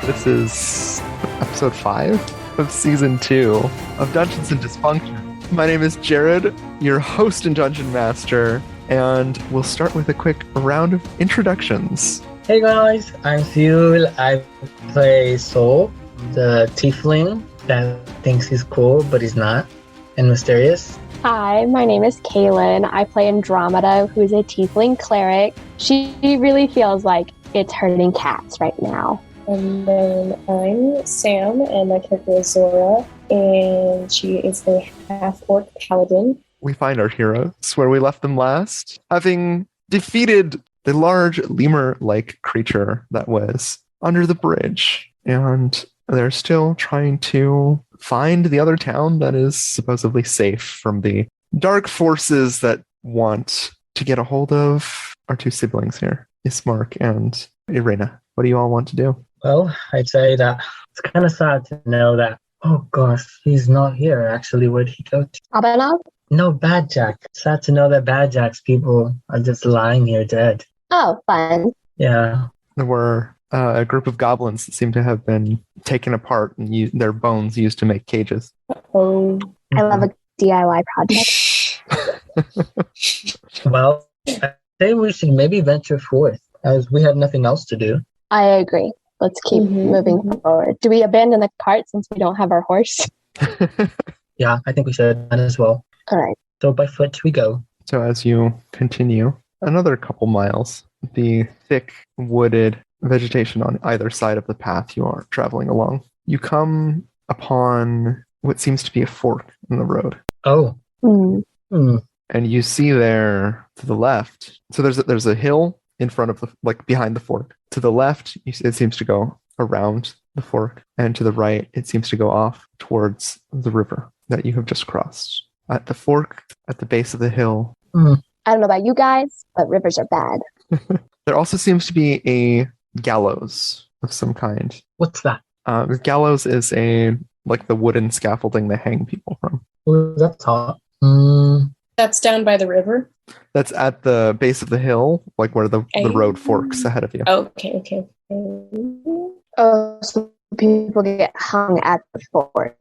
This is episode 5 of season 2 of Dungeons and Dysfunction. My name is Jared, your host and Dungeon Master, and we'll start with a quick round of introductions. Hey guys, I'm Fuel. I play Soul, the tiefling that thinks he's cool, but he's not, and mysterious. Hi, my name is Kaylin. I play Andromeda, who's a tiefling cleric. She really feels like it's hurting cats right now. And then I'm Sam, and my character is Zora, and she is a half-orc paladin. We find our heroes where we left them last, having defeated the large lemur-like creature that was under the bridge. And they're still trying to find the other town that is supposedly safe from the dark forces that want to get a hold of our two siblings here, Ismark and Irena. What do you all want to do? Well, I'd say that it's kind of sad to know that, oh gosh, he's not here. Actually, where'd he go to? Abanov? No, Bad Jack. Sad to know that Bad Jack's people are just lying here dead. Oh, fun. Yeah. There were a group of goblins that seem to have been taken apart and their bones used to make cages. Oh, I love a DIY project. Well, I think we should maybe venture forth, as we have nothing else to do. I agree. Let's keep moving forward. Do we abandon the cart since we don't have our horse? Yeah, I think we should as well. All right. So by foot we go. So as you continue another couple miles, the thick wooded vegetation on either side of the path you are traveling along, you come upon what seems to be a fork in the road. Oh. And you see there to the left, so there's a hill in front of the, like behind the fork. To the left, it seems to go around the fork, and to the right, it seems to go off towards the river that you have just crossed. At the fork, at the base of the hill. I don't know about you guys, but rivers are bad. There also seems to be a gallows of some kind. What's that? Gallows is like the wooden scaffolding they hang people from. Oh, that's hot. that's down by the river. That's at the base of the hill, like where the road forks ahead of you. Okay. Oh, so people get hung at the fork.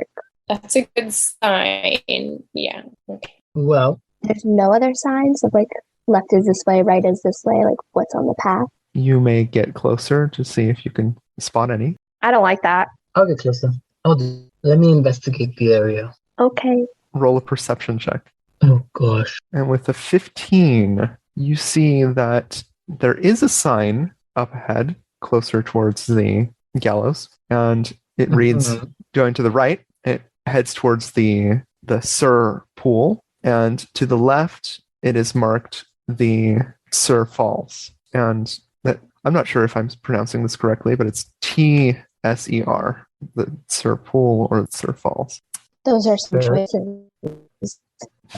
That's a good sign. Yeah. Okay. Well, There's no other signs of like left is this way, right is this way, like what's on the path. You may get closer to see if you can spot any. I don't like that. I'll get closer. Let me investigate the area. Okay. Roll a perception check. Oh gosh. And with a 15, you see that there is a sign up ahead, closer towards the gallows, and it reads, going to the right, it heads towards the Sur pool, and to the left, it is marked the Sur Falls. And that, I'm not sure if I'm pronouncing this correctly, but it's TSER, the Sur pool or the Sur Falls. Those are some Sure. choices.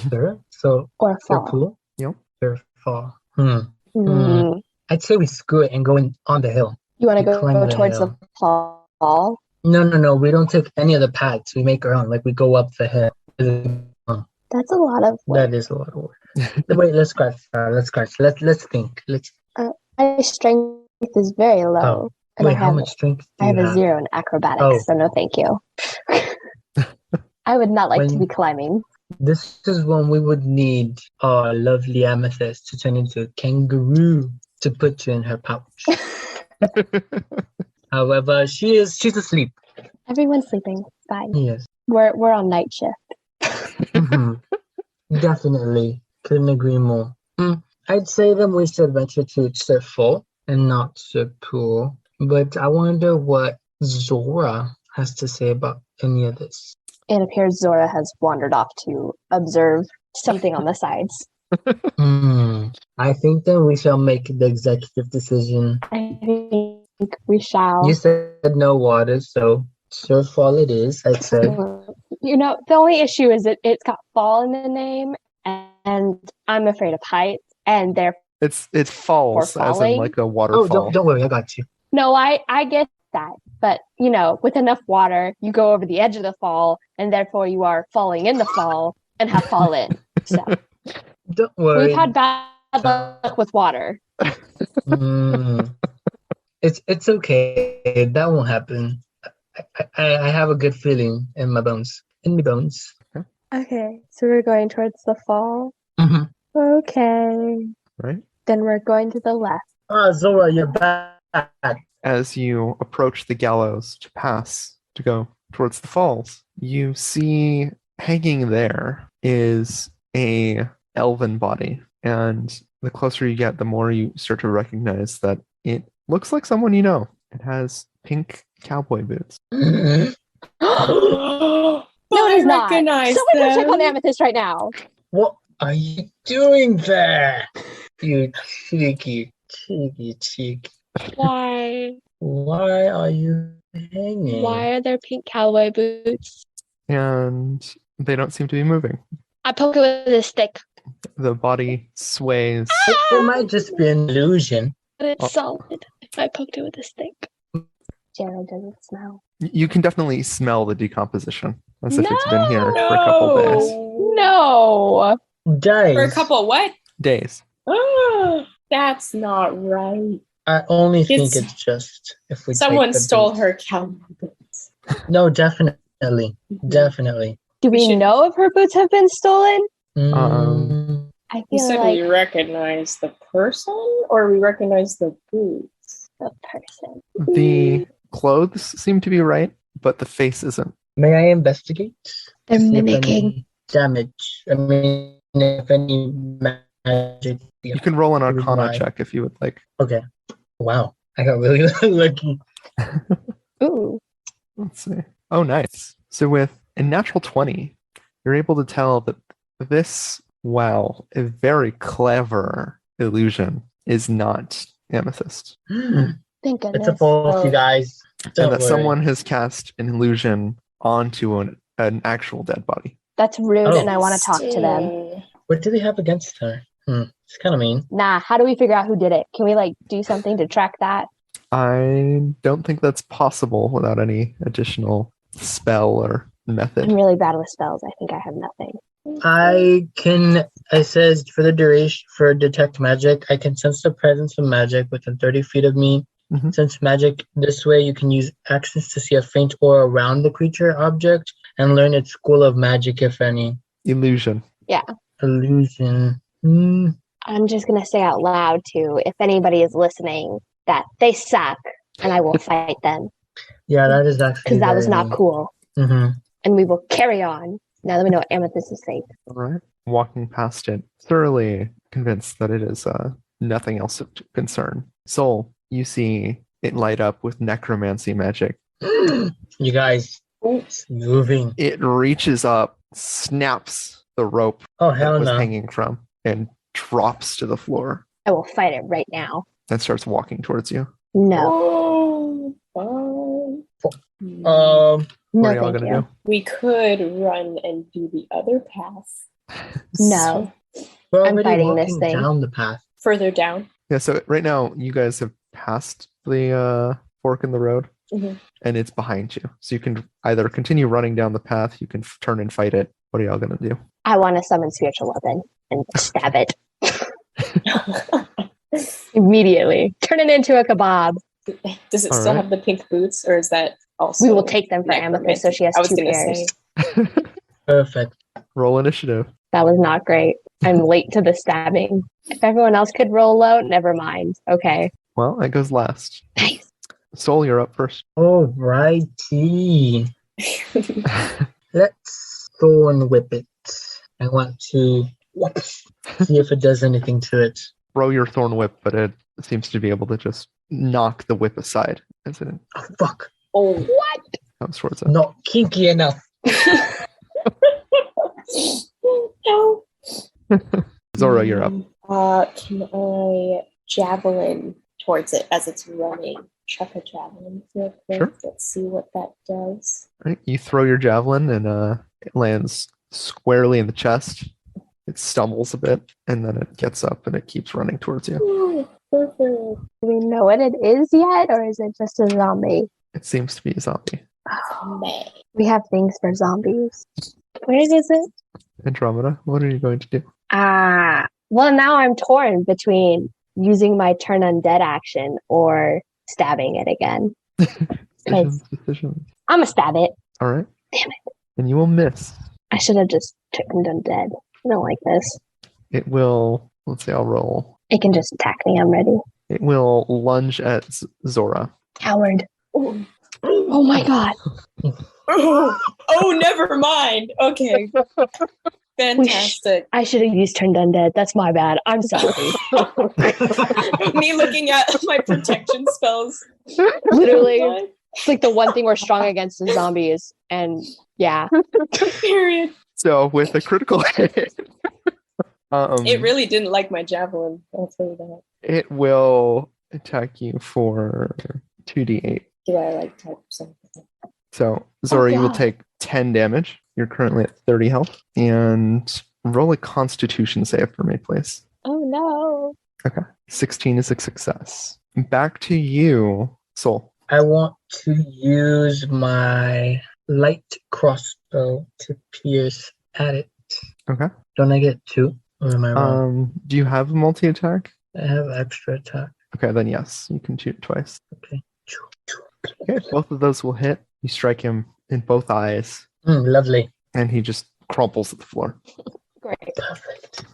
Sure. So Or Sir fall. pool. Yep. Sir fall. I'd say we screw it and go on the hill. You want to We climb go the towards hill. the fall? No. We don't take any of the paths. We make our own. Like we go up the hill. That's a lot of work. That is a lot of work. Wait, let's scratch. Let's think. My strength is very low. And Wait, I how have, much strength do I you have a have? 0 in acrobatics, Oh. so no thank you. I would not like to When- be climbing. This is when we would need our lovely amethyst to turn into a kangaroo to put you in her pouch. However, she's asleep. Everyone's sleeping. Fine. Yes. We're on night shift. Definitely. Couldn't agree more. I'd say then we should venture to Sir Fall and not Sir Pool. But I wonder what Zora has to say about any of this. It appears Zora has wandered off to observe something on the sides. I think then we shall make the executive decision. I think we shall. You said no water, so Sir Fall it is, I'd say. You know, the only issue is that it's got fall in the name, and I'm afraid of heights, and therefore. It falls, Or as in falling? like a Oh, waterfall. don't worry, I got you. No, I get that. But, you know, with enough water, you go over the edge of the fall, and therefore you are falling in the fall and have fallen. So Don't worry. we've had bad luck with water. It's okay. That won't happen. I have a good feeling in my bones. In my bones. Okay, so we're going towards the fall. Mm-hmm. Okay. Right? Then we're going to the left. Zora, you're back. As you approach the gallows to go towards the falls, you see hanging there is a elven body. And the closer you get, the more you start to recognize that it looks like someone you know. It has pink cowboy boots. No, it is not. recognize Someone go check them. on Amethyst right now. What are you doing there? You cheeky. Why? Why are you hanging? Why are there pink cowboy boots? And they don't seem to be moving. I poke it with a stick, The body sways. It might just be an illusion. but it's Oh. solid. If I poked it with a stick. Jared doesn't smell. You can definitely smell the decomposition as if it's been here for a couple days. No. Guys, For a couple what? Days. Oh, that's not right. I only think It's- it's just if we Someone take the stole boots. her cowboy boots. No, definitely. Definitely. Do we should- know if her boots have been stolen? I You feel said like we recognize the person or we recognize the boots? the person. The clothes seem to be right, but the face isn't. May I investigate? They're See if mimicking. any damage. I mean, if any magic. You can roll an Reason Arcana why. check if you would like. Okay. Wow. I got really lucky. Ooh. Let's see. Oh, nice. So with a natural 20, you're able to tell that this, wow, a very clever illusion is not Amethyst. Thank goodness. It's a false, you guys. Don't and that worry. someone has cast an illusion onto an actual dead body. That's rude, Oh. and I want to talk to them. What do they have against her? It's kind of mean. Nah, how do we figure out who did it? Can we do something to track that? I don't think that's possible without any additional spell or method. I'm really bad with spells. I think I have nothing. I can, it says for the duration, for detect magic, I can sense the presence of magic within 30 feet of me. Mhm. Sense magic this way, you can use actions to see a faint aura around the creature object and learn its school of magic, if any. Illusion. Illusion. I'm just going to say out loud, too, if anybody is listening, that they suck, and I will fight them. Yeah, that is actually. Because that was not cool. Mm-hmm. And we will carry on now that we know Amethyst is safe. All right. Walking past it, thoroughly convinced that it is nothing else of concern. Soul, you see it light up with necromancy magic. You guys, it's moving. It reaches up, snaps the rope Oh, that hell it was no. hanging from, and drops to the floor I will fight it right now. and starts walking towards you. No. Oh, fine. Um, What are No, y'all thank gonna you. do? We could run and do the other path. No. we're I'm already fighting this walking thing. down the path. Further down. Yeah, so right now you guys have passed the fork in the road, Mhm. and it's behind you. So you can either continue running down the path, you can turn and fight it. What are y'all gonna do? I want to summon spiritual weapon and stab it immediately. Turn it into a kebab. Does it All still right. have the pink boots or is that also? We will take them for Amethyst, so she has I was 2 gonna pairs. say. Perfect. Roll initiative. That was not great. I'm late to the stabbing. If everyone else could roll low, never mind. Okay. Well, that goes last. Nice. Soul, you're up first. Alrighty. Let's thorn whip it. I want to see if it does anything to it. Throw your thorn whip, but it seems to be able to just knock the whip aside as it Oh, fuck. Oh, What? comes towards it. Not kinky enough. no. Zora, you're up. Can I javelin towards it as it's running? Chuck a javelin real quick. Sure. Let's see what that does. Right, you throw your javelin and it lands squarely in the chest. It stumbles a bit and then it gets up and it keeps running towards you. Oh, perfect. Do we know what it is yet, or is it just a zombie? It seems to be a zombie. Man. We have things for zombies. Where is it? Andromeda, what are you going to do? Well, now I'm torn between using my turn undead action or stabbing it again. Decisions. I'm gonna stab it. All right. Damn it. And you will miss. I should have just turned undead. I don't like this. It will, let's see, I'll roll. It can just attack me. I'm ready. It will lunge at Zora. Coward. Oh my god. Oh, never mind. Okay. Fantastic. I should have used turned undead. That's my bad. I'm sorry. Me looking at my protection spells. Literally. It's like the one thing we're strong against is zombies. And yeah. Period. So with a critical hit, It really didn't like my javelin. I'll tell you that. it will attack you for 2d8. Do I like type something? So Zora, you will God. take 10 damage. You're currently at 30 health. And roll a constitution save for me, please. Oh no. 16 is a success. Back to you, Soul. I want to use my light crossbow to pierce at it. Okay. Don't I get 2? Or am I wrong? Do you have a multi-attack? I have extra attack. Okay, then yes, you can shoot twice. Okay. Okay, both of those will hit. You strike him in both eyes, Lovely. and he just crumples at the floor. Great. Perfect.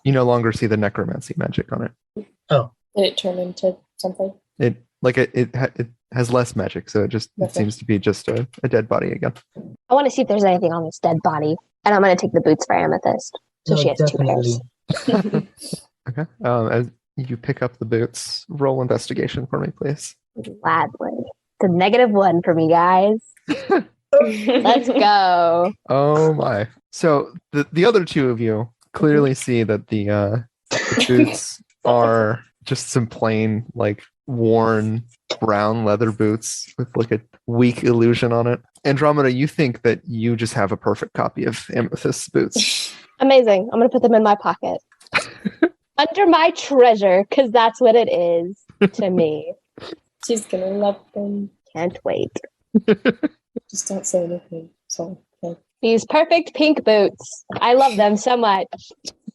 You no longer see the necromancy magic on it. Did it turn into something? It has less magic, so it Okay. seems to be just a dead body again. I want to see if there's anything on this dead body. And I'm going to take the boots for Amethyst. So No, she has definitely. 2 pairs. Okay. As you pick up the boots, roll investigation for me, please. Gladly. It's a -1 for me, guys. Let's go. Oh my! So the other two of you clearly see that the boots are just some plain, like, worn brown leather boots with like a weak illusion on it. Andromeda, you think that you just have a perfect copy of Amethyst's boots. Amazing. I'm going to put them in my pocket. Under my treasure, because that's what it is to me. She's gonna love them. Can't wait. Just don't say anything. So, okay. These perfect pink boots. I love them so much.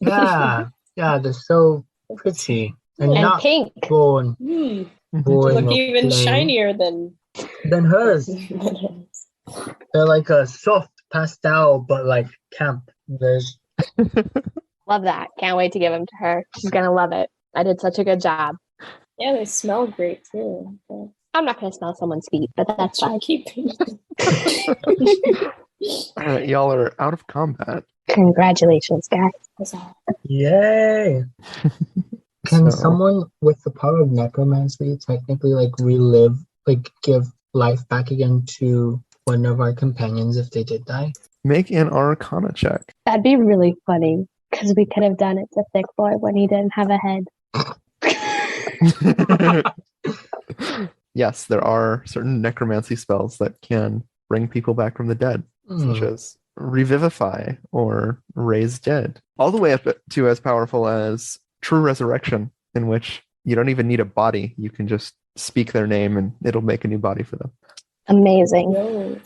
Yeah. Yeah, they're so pretty. And And not pink. boring. They Boring look or even plain. shinier than. Than hers. They're like a soft pastel, but like camp. There's Love that. Can't wait to give them to her. She's going to love it. I did such a good job. Yeah, they smell great too. Okay. I'm not going to smell someone's feet, but that's Should fine. keep them. All right, y'all are out of combat. Congratulations, guys. That's all. yay. Can So- someone with the power of necromancy technically like relive, like give life back again to one of our companions if they did die? Make an Arcana check. That'd be really funny because we could have done it to Thick Boy when he didn't have a head. Yes, there are certain necromancy spells that can bring people back from the dead, such as revivify or raise dead, all the way up to as powerful as true resurrection, in which you don't even need a body. You can just speak their name and it'll make a new body for them. Amazing. No.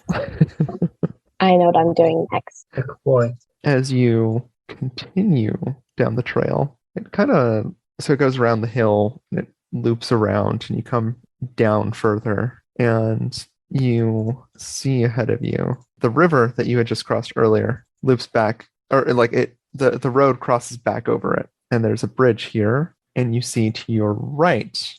I know what I'm doing next. Thick boy. As you continue down the trail, it goes around the hill and it loops around, and you come down further, and you see ahead of you the river that you had just crossed earlier loops back, or like the road crosses back over it, and there's a bridge here, and you see to your right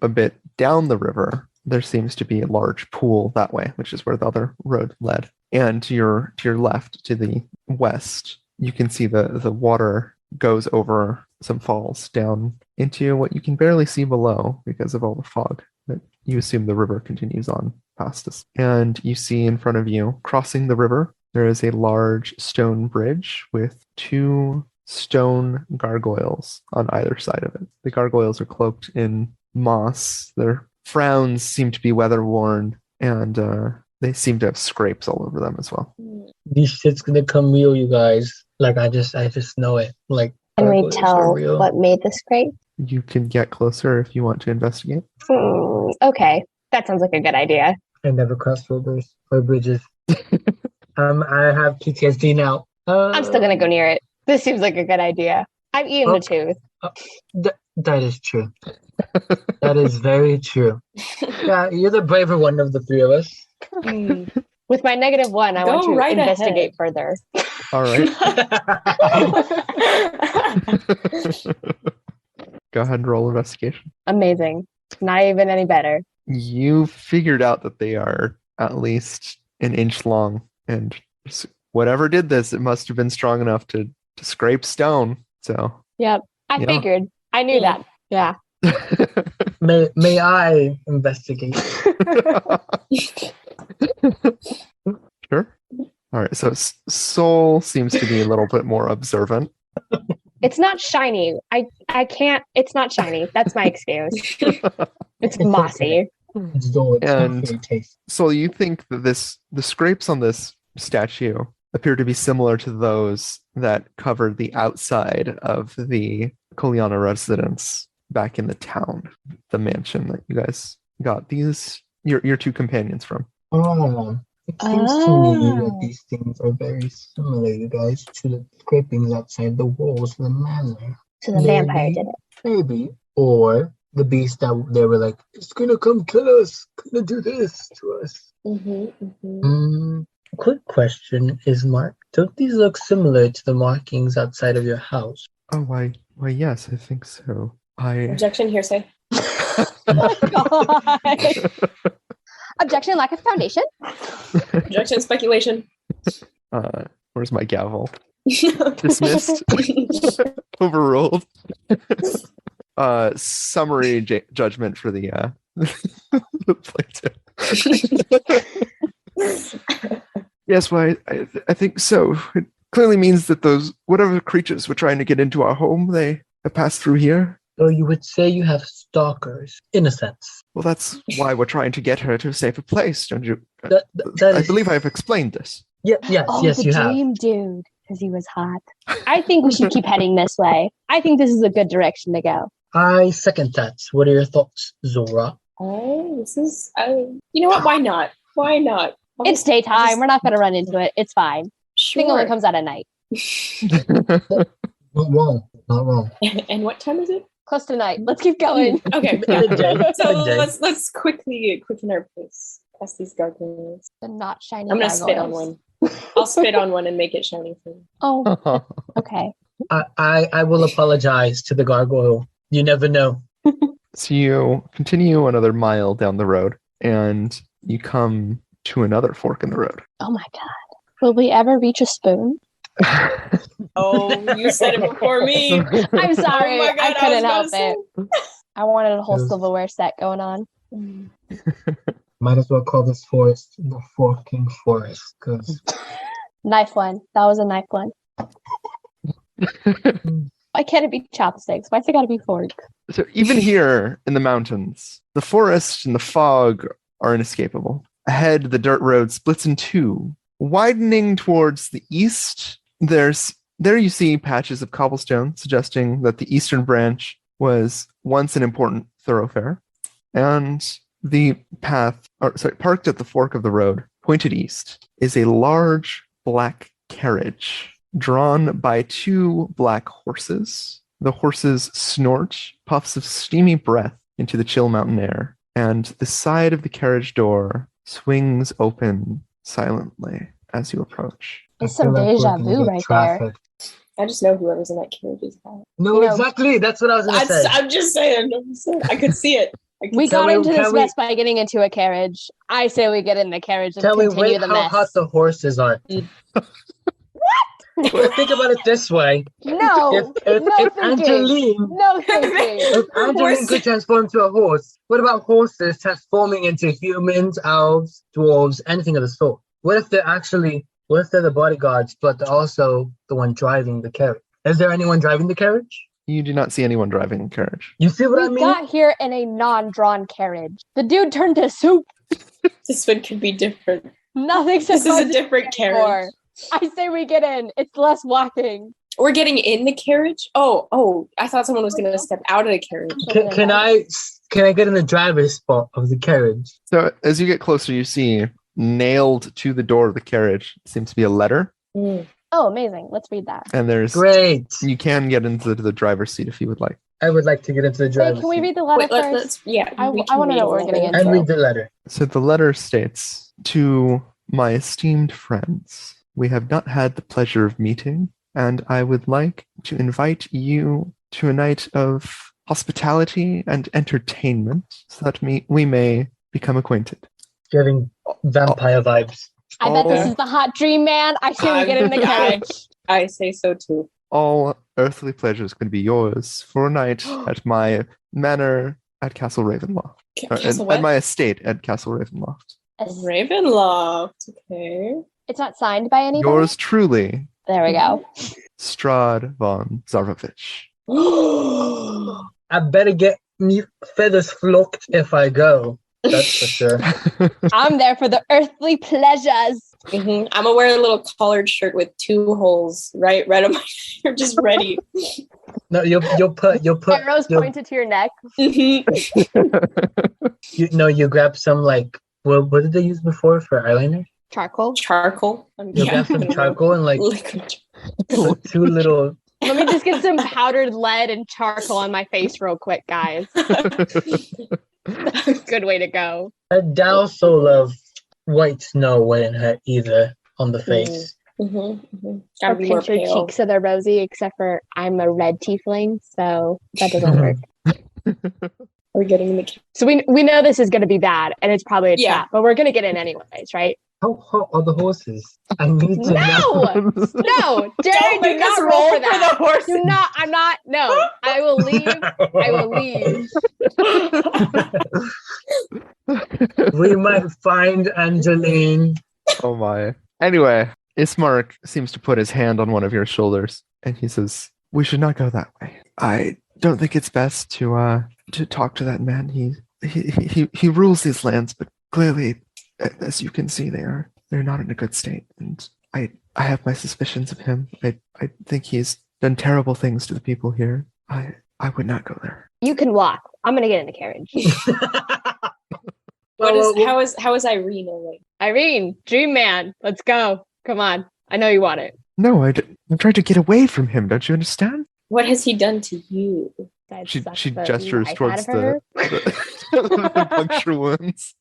a bit down the river there seems to be a large pool that way, which is where the other road led. And to your left, to the west, you can see the water goes over some falls down into what you can barely see below because of all the fog. But you assume the river continues on past us. And you see in front of you, crossing the river, there is a large stone bridge with 2 stone gargoyles on either side of it. The gargoyles are cloaked in moss. Their frowns seem to be weather-worn, and they seem to have scrapes all over them as well. This shit's gonna come real, you guys. Like I just know it. Like Can we gargoyles are tell real. what made this scrape? You can get closer if you want to investigate. Okay, that sounds like a good idea. I never crossed rivers or bridges. I have PTSD now. I'm still gonna go near it. This seems like a good idea. I've eaten a tooth. That is true. That is very true. Yeah, you're the braver one of the three of us. With my -1, I Go want to right investigate further. All right. Go ahead and roll investigation. Amazing. Not even any better. You figured out that they are at least an inch long, and whatever did this, it must have been strong enough to scrape stone. So, Yep. I figured. I knew that. Yeah. May I investigate? Sure. All right. So Soul seems to be a little bit more observant. It's not shiny. I can't. It's not shiny. That's my excuse. It's mossy. It's dull. It's not And for your taste. So you think that the scrapes on this statue appear to be similar to those that covered the outside of the Koliana residence back in the town, the mansion that you guys got these your two companions from. Oh, it seems to me that these things are very similar, you guys, to the scrapings outside the walls of the manor. So the vampire did it. Maybe. Or the beast that they were like, it's gonna come kill us, gonna do this to us. Quick question is, Mark, don't these look similar to the markings outside of your house? Oh, why yes, I think so. Objection, hearsay. Oh, God. Objection, lack of foundation. Objection, speculation. Where's my gavel? Dismissed. Overruled. Summary judgment for the plaintiff. Yes, well, I think so. It clearly means that those whatever creatures were trying to get into our home, they have passed through here. So you would say you have stalkers, in a sense. Well, that's why we're trying to get her to a safer place, don't you? I believe I've explained this. Yes, The you have. dream dude, because he was hot. I think we should keep heading this way. I think this is a good direction to go. I second that. What are your thoughts, Zora? This is, you know what? Why not? Why not? It's daytime. We're not going to run into it. It's fine. Sure. Thing only comes out at night. Not wrong. Not wrong. And what time is it? Close to night. Let's keep going. Okay. Midday. So Midday. let's quicken our pace past these gargoyles. The not shiny. I'm gonna spit on one. I'll spit on one and make it shiny for you. Oh, okay. I will apologize to the gargoyle. You never know. So you continue another mile down the road, and you come to another fork in the road. Oh my God. Will we ever reach a spoon? Oh, you said it before me. I'm sorry. Oh my God, I couldn't was help about to it. I wanted a whole Yes. silverware set going on. Might as well call this forest the Forking Forest, because Knife one. That was a knife one. Why can't it be chopsticks? Why's it got to be forks? So even here in the mountains, the forest and the fog are inescapable. Ahead, the dirt road splits in two, widening towards the east. There you see patches of cobblestone, suggesting that the eastern branch was once an important thoroughfare. And the parked at the fork of the road, pointed east, is a large black carriage drawn by two black horses. The horses snort puffs of steamy breath into the chill mountain air, and the side of the carriage door swings open silently as you approach. It's some deja vu right there. I just know whoever's in that carriage is hot. No, exactly. That's what I was going to say. I'm just saying. I could see it. We got into this mess by getting into a carriage. I say we get in the carriage and continue the mess. How hot the horses are. What? Think about it this way. No. If Angeline could transform into a horse, what about horses transforming into humans, elves, dwarves, anything of the sort? What if they're the bodyguards, but they're also the one driving the carriage? Is there anyone driving the carriage? You do not see anyone driving the carriage. You see what I mean? We got here in a non-drawn carriage. The dude turned to soup. This one could be different. Nothing. This is a different carriage. I say we get in. It's less walking. We're getting in the carriage? Oh, I thought someone was going to step out of the carriage. Can I get in the driver's spot of the carriage? So as you get closer, you see nailed to the door of the carriage seems to be a letter. Oh, amazing. Let's read that. And there's great. You can get into the driver's seat if you would like. I would like to get into the Wait, driver's can we seat. read the letter Wait, first? let's yeah. I we can wanna read know what we're the getting letter. into. And read the letter. So the letter states, "To my esteemed friends, we have not had the pleasure of meeting, and I would like to invite you to a night of hospitality and entertainment so that we may become acquainted." Giving vampire vibes. I bet this Oh. is the hot dream, man. I say we get in the carriage. I say so too. All earthly pleasures can be yours for a night at my manor at Castle Ravenloft. Castle At my what? estate at Castle Ravenloft. Ravenloft. Okay. It's not signed by anybody. Yours truly, There we go. Strahd von Zarovich. I better get me feathers flocked if I go. That's for sure. I'm there for the earthly pleasures. I'm gonna wear a little collared shirt with 2 holes right on my. I'm just ready. No, you'll put Arrows you'll- pointed to your neck. Mhm. you grab some like what did they use before for eyeliner? Charcoal. Charcoal. You grab some charcoal and like Liquid. put 2 little. Let me just get some powdered lead and charcoal on my face real quick, guys. Good way to go. A dousel of white snow wouldn't hurt either on the face. Or Gotta be more pinch your pale. cheeks so they're rosy, except for I'm a red tiefling, so that doesn't work. Are we getting in the? So we know this is going to be bad, and it's probably a Yeah. trap, but we're going to get in anyways, right? How hot are the horses? I need to know. No! No! Jerry, Don't do make us not roll roll for for that. the horse. Do not. I'm not. No. I will leave. I will leave. We might find Angeline. Oh my. Anyway, Ismark seems to put his hand on one of your shoulders and he says, "We should not go that way. I don't think it's best to talk to that man. He rules these lands, but clearly, as you can see, they're not in a good state. And I have my suspicions of him. I think he's done terrible things to the people here. I would not go there." You can walk. I'm going to get in the carriage. How is Irene awake? Irene, dream man, let's go. Come on. I know you want it. No, I'm trying to get away from him. Don't you understand? What has he done to you? That She sucks she the gestures life towards out of her. the puncture wounds.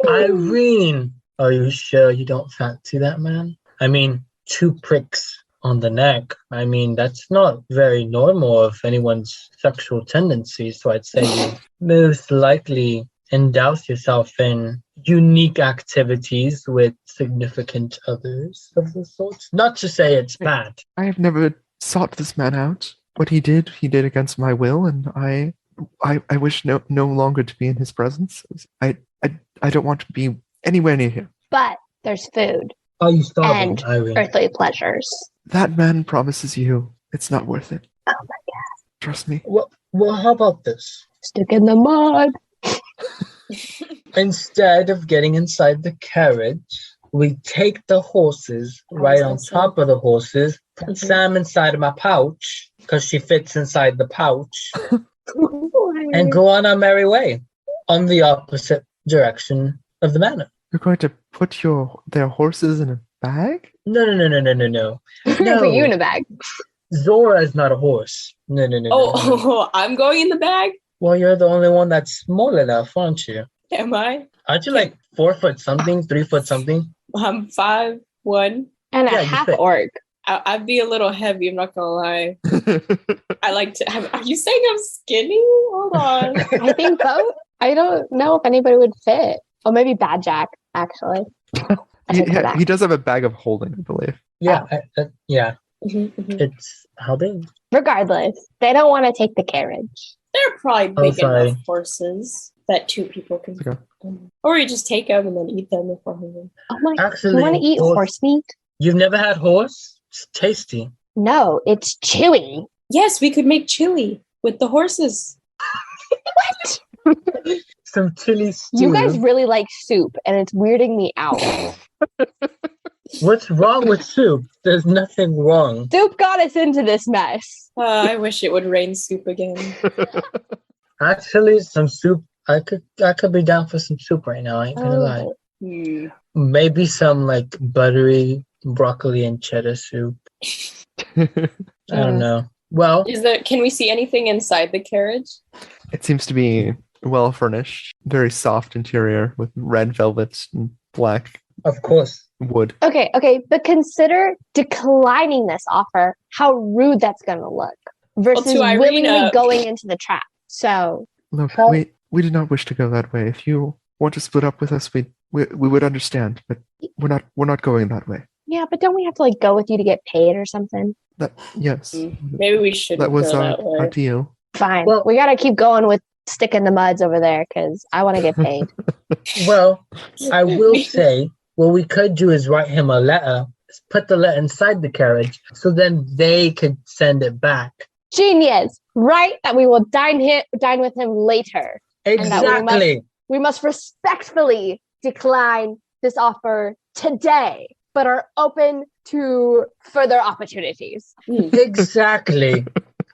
Irene, are you sure you don't fancy that man? I mean, 2 pricks on the neck. I mean, that's not very normal of anyone's sexual tendencies. So I'd say you most likely endouse yourself in unique activities with significant others of the sort. Not to say it's bad. I have never sought this man out. What he did against my will, and I wish no longer to be in his presence. I don't want to be anywhere near him. But there's food, Are you starving, And Irene? earthly pleasures. That man promises you it's not worth it. Oh my god. Trust me. Well, how about this? Stick in the mud. Instead of getting inside the carriage, we take the horses right on top of the horses, put Sam inside of my pouch, because she fits inside the pouch, and go on our merry way on the opposite direction of the manor. You're going to put their horses in a bag? No. We're gonna put you in a bag. Zora is not a horse. No. Oh, I'm going in the bag. Well, you're the only one that's small enough, aren't you? Am I? Aren't you like 4 foot something, 3 foot something? I'm 5'1". And Yeah, a you half fit. orc. I'd be a little heavy. I'm not gonna lie. I like to. Are you saying I'm skinny? Hold on. I think both. I don't know if anybody would fit. Oh, maybe Bad Jack, actually. I take that back. He does have a bag of holding, I believe. Yeah, yeah. Mhm. It's how big? Regardless, they don't want to take the carriage. They're probably Oh, big sorry. enough horses that 2 people can. Okay. Or you just take them and then eat them if we're hungry. Oh my! Actually, You want to eat horse meat? You've never had horse? It's tasty. No, it's chewy. Yes, we could make chili with the horses. Some chili stew. You guys really like soup, and it's weirding me out. What's wrong with soup? There's nothing wrong. Soup got us into this mess. I wish it would rain soup again. Actually, some soup. I could be down for some soup right now. I ain't gonna lie. Hmm. Maybe some like buttery broccoli and cheddar soup. I don't know. Well, Can we see anything inside the carriage? It seems to be well furnished, very soft interior with red velvet and black of course. wood. Okay, but consider declining this offer, how rude that's going to look versus to Irina- willingly going into the trap. So, Look, How- we did not wish to go that way. If you want to split up with us, we would understand, but we're not going that way. yeah, but don't we have to like go with you to get paid or something? Yes. Maybe we shouldn't That was go that our way. deal. Fine. Well- we got to keep going with stick in the muds over there because I want to get paid. Well, I will say what we could do is write him a letter, put the letter inside the carriage, so then they could send it back. Genius, right? That we will dine with him later. Exactly. We must respectfully decline this offer today, but are open to further opportunities. Exactly.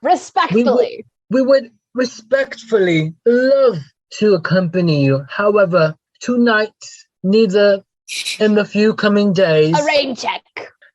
Respectfully. We would respectfully love to accompany you. However, tonight, neither in the few coming days. A rain check.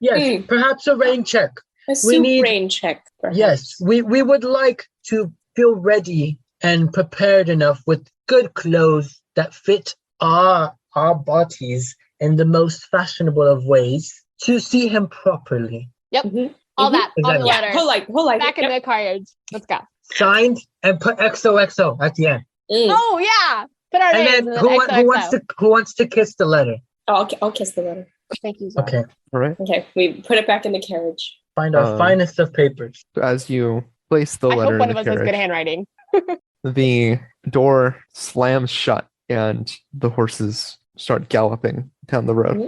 Yes, perhaps a rain check. A soup rain check, perhaps. Yes, we would like to feel ready and prepared enough with good clothes that fit our bodies in the most fashionable of ways to see him properly. Yep. Mhm. All that on the Exactly. letter. Whole life. Back in the carriage. Let's go. Signed and put XOXO at the end. Oh yeah. Put our And names then in the who wants to kiss the letter? Oh, I'll kiss the letter. Thank you, Zara. Okay. All right. Okay, we put it back in the carriage. Find our finest of papers. As you place the I letter hope one in of the us has good carriage, handwriting. the door slams shut and the horses start galloping down the road.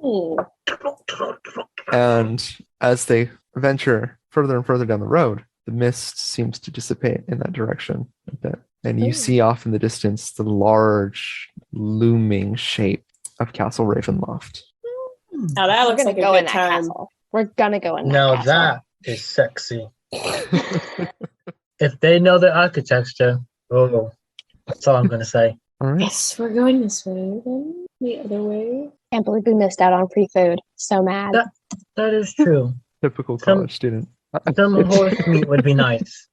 Ooh. And as they venture further and further down the road, the mist seems to dissipate in that direction a bit. And you Ooh. see off in the distance the large, looming shape of Castle Ravenloft. Now that We're looks gonna like a go good in that time. castle. We're gonna go in that Now castle. that is sexy. If they know the architecture, oh, that's all I'm going to say. All right. Yes, we're going this way. Then the other way. Can't believe we missed out on free food. So mad. That is true. Typical Some- college student. Some horse meat would be nice.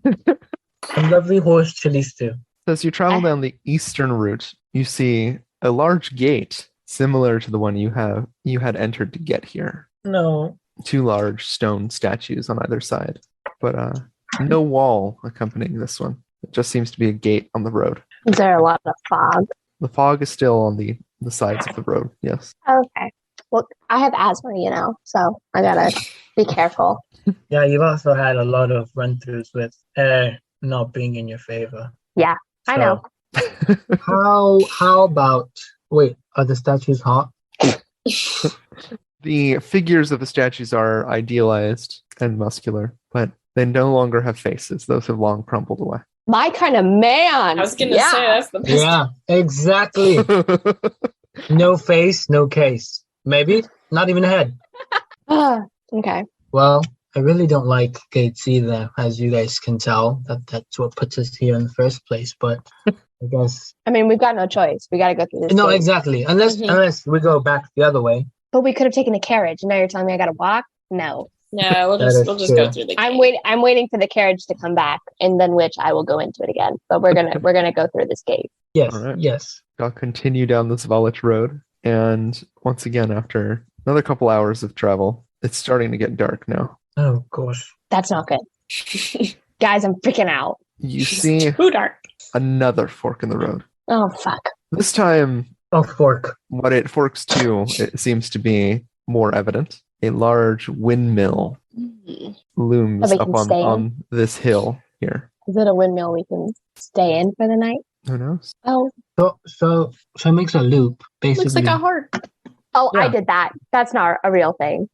Some lovely horse chili stew. As you travel down the eastern route, you see a large gate similar to the one you had entered to get here. No. Two large stone statues on either side, but no wall accompanying this one. It just seems to be a gate on the road. Is there a lot of fog? The fog is still on the sides of the road. Yes. Okay. Well, I have asthma, so I gotta be careful. Yeah, you've also had a lot of run-throughs with air not being in your favor. Yeah, I know. How about... Wait, are the statues hot? The figures of the statues are idealized and muscular, but they no longer have faces. Those have long crumbled away. My kind of man. I was gonna say that's the best. Yeah, exactly. No face, no case. Maybe not even a head. Okay. Well, I really don't like gates either, as you guys can tell. That's what puts us here in the first place. But I guess I mean, we've got no choice. We gotta go through this. no, gate. exactly. Unless we go back the other way. But we could have taken a carriage. And now you're telling me I gotta walk? No. No, we'll That just is go true. through the I'm gate. I'm waiting for the carriage to come back, and then which I will go into it again. But we're gonna go through this gate. Yes, All right. yes. I'll continue down this Valich road, and once again, after another couple hours of travel, it's starting to get dark now. Oh gosh. That's not good. Guys, I'm freaking out. You see Too dark. another fork in the road. Oh fuck. This time, Oh, fork. what it forks to, it seems to be more evident. A large windmill looms That we up can stay in? on this hill here. Is it a windmill we can stay in for the night? Who knows? Oh, So it makes a loop, basically. Looks like a heart. I Yeah. did that. That's not a real thing.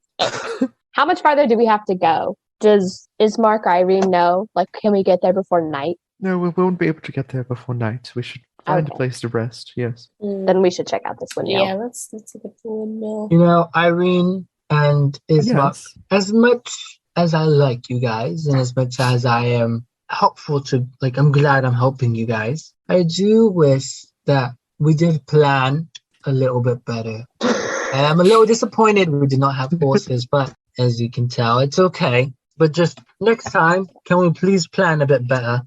How much farther do we have to go? Is Mark or Irene know? Like, can we get there before night? No, we won't be able to get there before night. We should find a Okay. place to rest. Yes. Then we should check out this windmill. Yeah, let's look at the windmill. You know, Irene and Isma, Yes. as much as I like you guys and as much as I am helpful to, like, I'm glad I'm helping you guys, I do wish that we did plan a little bit better. And I'm a little disappointed we did not have horses, but as you can tell, it's okay. But just Next time, can we please plan a bit better?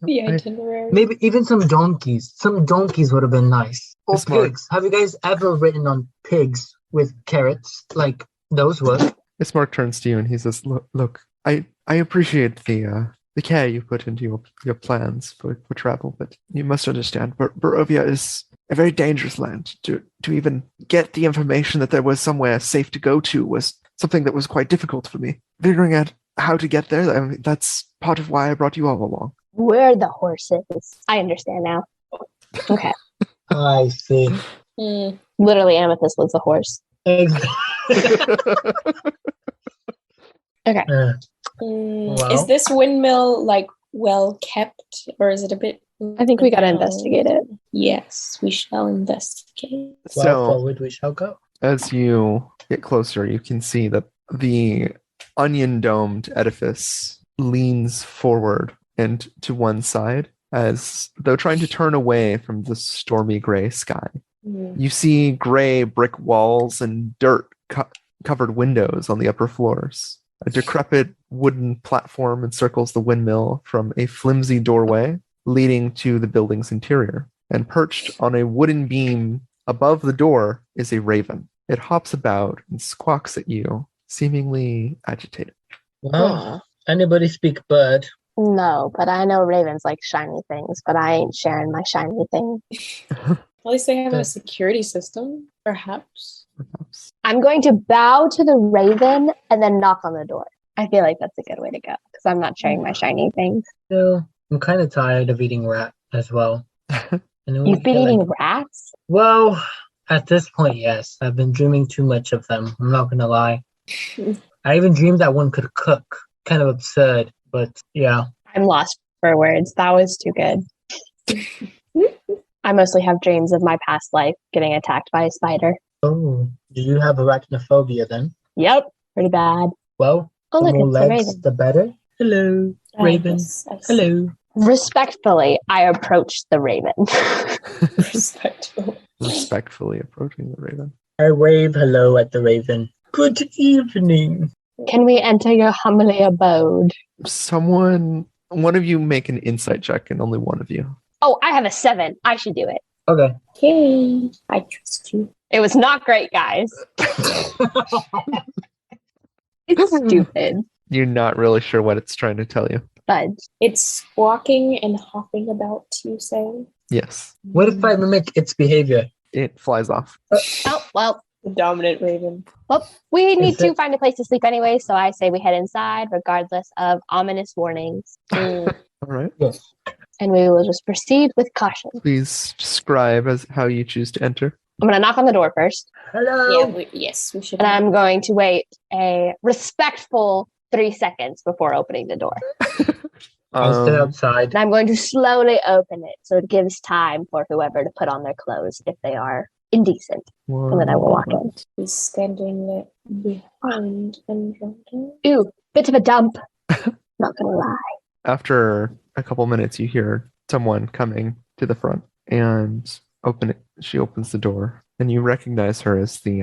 The I- itinerary. Maybe even some donkeys. Some donkeys would have been nice. Or It's more- pigs. Have you guys ever ridden on pigs with carrots? Like, those work. Ismark turns to you and he says, "Look, I appreciate the care you put into your plans for travel, but you must understand, Barovia is a very dangerous land. To even get the information that there was somewhere safe to go to was something that was quite difficult for me. Figuring out how to get there, I mean, that's part of why I brought you all along." Where the horses? I understand now. Okay. I see. Mm. Literally, Amethyst was a horse. Exactly. Okay. Well. Is this windmill like well kept, or is it a bit? I think we gotta down? investigate it. Yes, we shall investigate. Well, So, forward we shall go. as you get closer, you can see that the onion-domed edifice leans forward and to one side, as though trying to turn away from the stormy gray sky. Mm. You see gray brick walls and dirt-covered windows on the upper floors. A decrepit wooden platform encircles the windmill from a flimsy doorway leading to the building's interior. And perched on a wooden beam above the door is a raven. It hops about and squawks at you, seemingly agitated. Well, anybody speak bird? No, but I know ravens like shiny things, but I ain't sharing my shiny thing. At least they have a security system, perhaps. Perhaps. I'm going to bow to the raven and then knock on the door. I feel like that's a good way to go because I'm not sharing my shiny things. No, I'm kind of tired of eating rat as well. You've been eating rats? Well, at this point, yes. I've been dreaming too much of them. I'm not gonna lie. I even dreamed that one could cook. Kind of absurd, but yeah. I'm lost for words. That was too good. I mostly have dreams of my past life getting attacked by a spider. Oh, do you have arachnophobia then? Yep, pretty bad. Well, Oh, the look, more it's the legs, raven. the better. Hello, raven. Yes, I see. Hello. Respectfully, I approached the raven. Respectful. Respectfully approaching the raven. I wave hello at the raven. Good evening. Can we enter your humble abode? One of you make an insight check, and only one of you. Oh, I have a 7. I should do it. Okay. Okay, I trust you. It was not great, guys. It's stupid. You're not really sure what it's trying to tell you. Fudge. It's squawking and hopping about, you say? Yes. What if I mimic its behavior? It flies off. Oh, well, The dominant raven. we need Is to it- find a place to sleep anyway, so I say we head inside regardless of ominous warnings. Mm. All right. Yes. And we will just proceed with caution. Please describe as how you choose to enter. I'm going to knock on the door first, Hello. Yeah, yes, we should. and I'm going to wait a respectful 3 seconds before opening the door. I'll stay Um, outside. And I'm going to slowly open it so it gives time for whoever to put on their clothes if they are indecent. And then I will walk in. He's standing behind Andromeda. Ooh, bit of a dump. Not gonna lie. After a couple minutes, you hear someone coming to the front and she opens the door, and you recognize her as the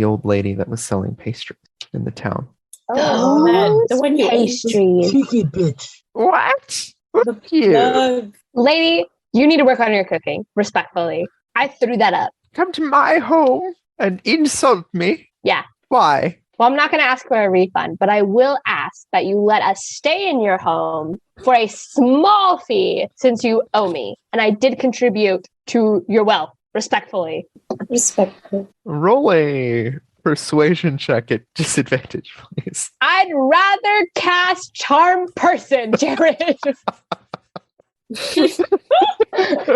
old lady that was selling pastries in the town. Oh, the one you ate. pastries. Cheeky bitch. What? The You plug. Lady, you need to work on your cooking, respectfully. I threw that up. come to my home and insult me? Yeah. Why? Well, I'm not going to ask for a refund, but I will ask that you let us stay in your home for a small fee since you owe me. And I did contribute to your wealth, respectfully. Respectful. Roll a persuasion check at disadvantage, please. I'd rather cast Charm Person, Jared.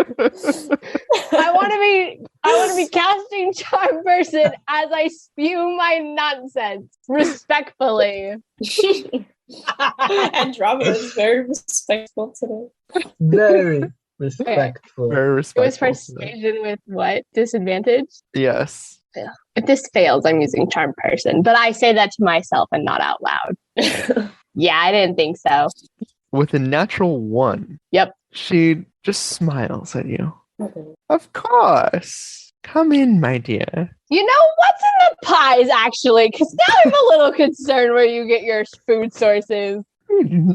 I want to be casting Charm Person as I spew my nonsense, respectfully. Andromeda is very respectful today. Very respectful. Very It respectful. was persuasion with what? Disadvantage? Yes. If this fails, I'm using Charm Person, but I say that to myself and not out loud. Yeah, I didn't think so. With a natural 1. Yep. She just smiles at you. Of course. Come in, my dear. You know, what's in the pies, actually? Because now I'm a little concerned where you get your food sources.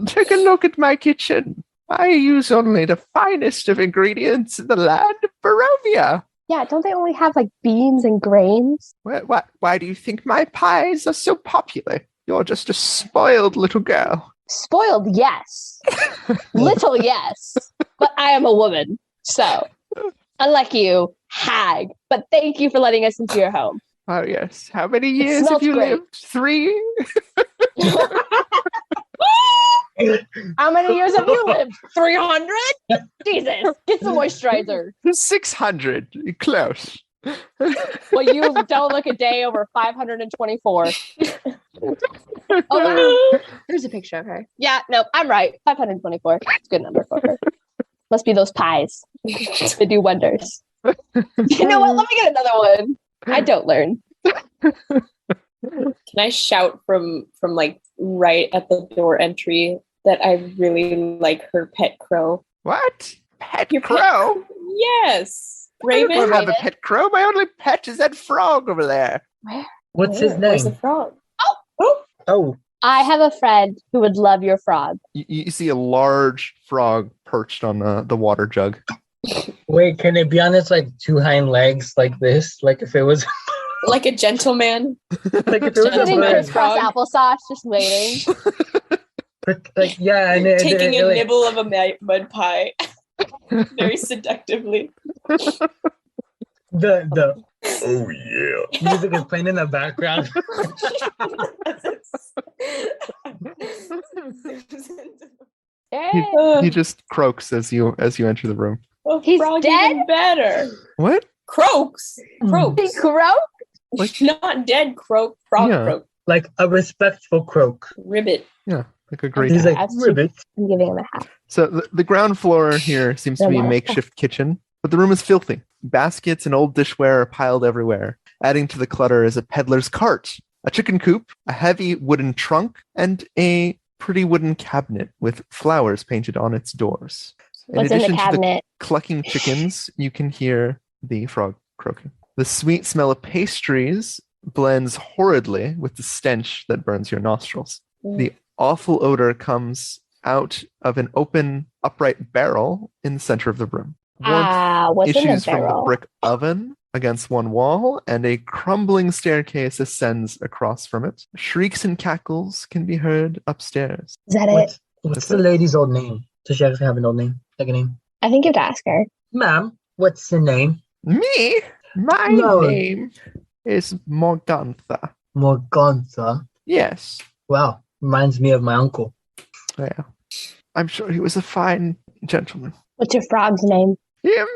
Take a look at my kitchen. I use only the finest of ingredients in the land of Barovia. Yeah, don't they only have, like, beans and grains? Why do you think my pies are so popular? You're just a spoiled little girl. Spoiled, yes. Little, yes. But I am a woman, so unlike you, hag. But thank you for letting us into your home. Oh, yes. How many years have smells you great. lived? 3? How many years have you lived? 300? Jesus, get some moisturizer. 600. Close. Well, you don't look a day over 524. Oh, here's a picture of her. Yeah, no, I'm right. 524. It's a good number for her. Must be those pies. They do wonders. You know what? Let me get another one. I don't learn. Can I shout from like right at the door entry that I really like her pet crow? What? Pet Your crow? Yes. I don't Raven? have a pet crow. My only pet is that frog over there. Where? What's his Where's the name? frog? Oh, I have a friend who would love your frog. You see a large frog perched on the water jug. wait, can it be on its like 2 hind legs like this? Like if it was Like a gentleman. like if it was a Sitting bird. crisscross applesauce, just waiting. like yeah, and Taking a like, nibble of a mud pie. Very seductively. the oh yeah music is playing in the background. Hey. He just croaks as you enter the room. Well, He's frog dead? even better. What? Croaks. He Croaks. croaked? Not dead croak. Frog Yeah. croak. Like a respectful croak. Ribbit. Yeah, like a great. He's like That's true. ribbit. I'm giving him a hat. So the ground floor here seems to be a makeshift kitchen, but the room is filthy. Baskets and old dishware are piled everywhere. Adding to the clutter is a peddler's cart, a chicken coop, a heavy wooden trunk, and a pretty wooden cabinet with flowers painted on its doors. What's in the addition to cabinet? clucking chickens, you can hear the frog croaking. The sweet smell of pastries blends horridly with the stench that burns your nostrils. The awful odor comes out of an open, upright barrel in the center of the room. Warmth What's in the issues from the barrel? brick oven against one wall, and a crumbling staircase ascends across from it. Shrieks and cackles can be heard upstairs. Is that it? What's That's the it. lady's old name? Does she actually have an old name? Like a name? I think you have to ask her. Ma'am, what's the name? Me? My No. name is Morgantha. Morgantha. Yes. Wow, reminds me of my uncle. Yeah. I'm sure he was a fine gentleman. What's your frog's name? Him?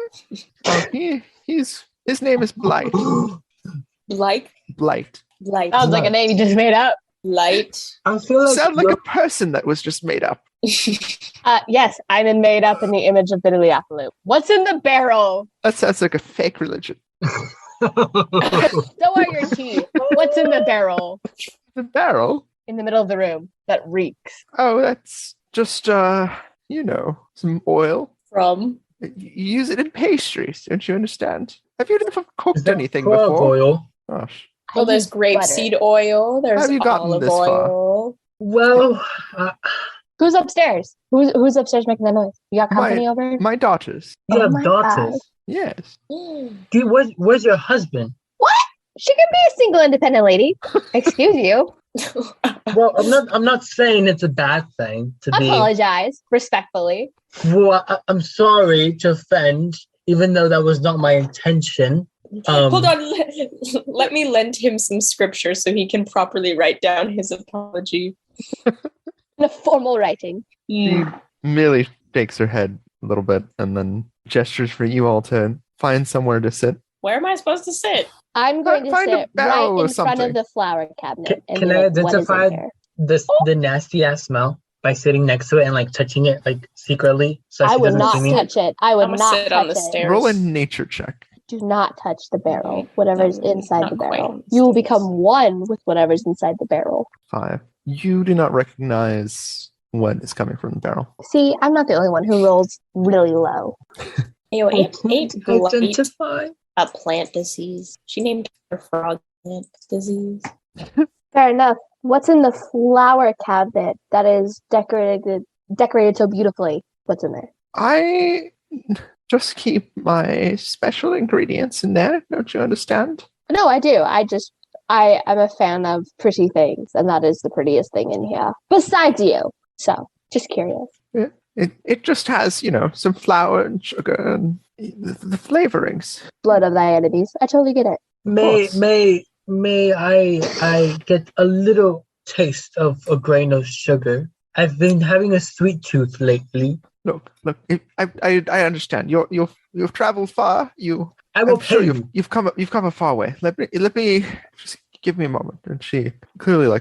Oh, his name is Blight. Like Blight. light. Sounds like a name you just made up. Light. I feel like Sound like you're- a person that was just made up. Yes, I'm made up in the image of Biddly-Appaloo. What's in the barrel? That sounds like a fake religion. So are your teeth. What's in the barrel? The barrel? In the middle of the room that reeks. Oh, that's just, some oil. From. You use it in pastries, don't you understand? Have you never Is cooked that anything frog before? oil? Gosh. Well, there's I use butter. grapeseed oil. There's Have you gotten olive this far? oil. Well, Who's upstairs? Who's upstairs making that noise? You got company over? My daughters. you Oh have my daughters. Yes. Where's your husband? She can be a single independent lady. Excuse you. Well, I'm not saying it's a bad thing to be. Apologize respectfully. Well, I'm sorry to offend, even though that was not my intention. Hold on. Let me lend him some scripture so he can properly write down his apology. In a formal writing. She merely shakes her head a little bit and then gestures for you all to find somewhere to sit. Where am I supposed to sit? I'm going to Find a sit barrel right or in front something. of the flower cabinet. and Can be I like, what is in identify here? the nasty ass smell by sitting next to it and like touching it like secretly? So I she would doesn't not see me? touch it. I would I'm gonna not sit on touch the it. stairs. Roll a nature check. Do not touch the barrel. Whatever's inside Not the quite barrel. on the You will stairs. become one with whatever's inside the barrel. 5. You do not recognize what is coming from the barrel. See, I'm not the only one who rolls really low. Ew, eight blight. Identify. a plant disease. She named her frog plant disease. Fair enough. What's in the flower cabinet that is decorated so beautifully? What's in there? I just keep my special ingredients in there. Don't you understand? No, I do. I'm a fan of pretty things, and that is the prettiest thing in here. Besides you. So, just curious. Yeah. It just has, some flour and sugar and the flavorings. Blood of thy enemies. I totally get it. May I get a little taste of a grain of sugar? I've been having a sweet tooth lately. Look. I understand. You've traveled far. I will I'm sure pay you. you've come a far way. Let me just give me a moment. And she clearly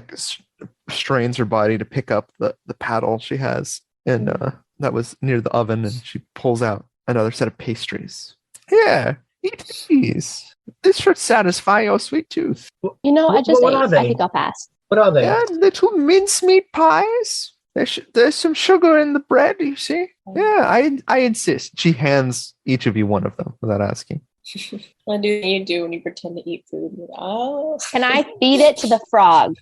strains her body to pick up the paddle she has, and that was near the oven, and she pulls out another set of pastries. Here, eat these. This should satisfy your sweet tooth. You know, I just What ate. are they? I think I'll pass. What are they? Yeah, little mincemeat pies. There's some sugar in the bread, you see? Yeah, I insist. She hands each of you one of them without asking. What do you do when you pretend to eat food? Oh. Can I feed it to the frog?